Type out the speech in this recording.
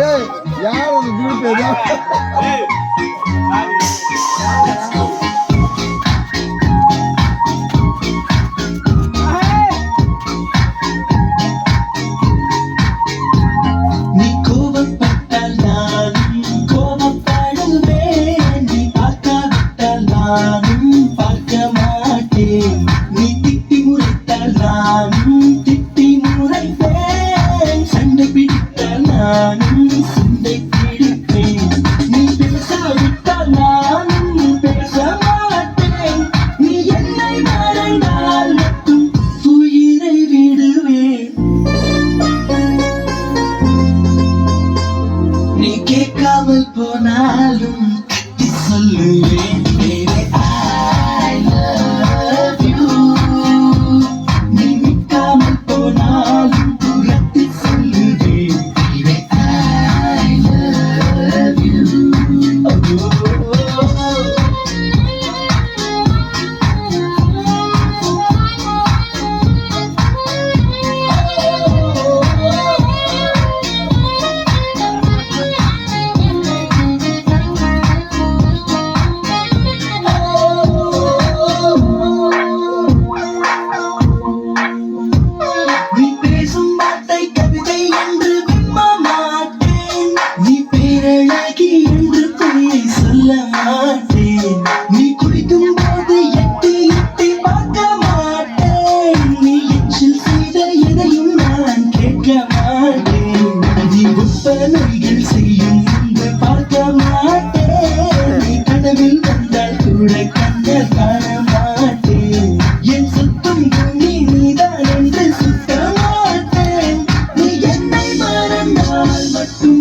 யார் அந்த குரூப் கேட்காமல் போனாலும் கட்டி சொல்லுவேன் I love you. நீ நிற்காமல் போனாலும் புறத்தி சொல்லுவேன் I love you. நீ குடிக்கும் போது எட்டி எட்டி பார்க்க மாட்டேன். நீ எச்சில் செய்த எதையும் நான் கேட்க மாட்டேன். நீ ஒப்பனைகள் செய்யும் முன்பு பார்க்க மாட்டேன். நீ கனவில் வந்தால் கூட கண்ணல் காண மாட்டேன். என் சுத்தம் பூமி நீதான் என்று சுத்த மாட்டேன். நீ என்னை மறந்தால் மட்டும்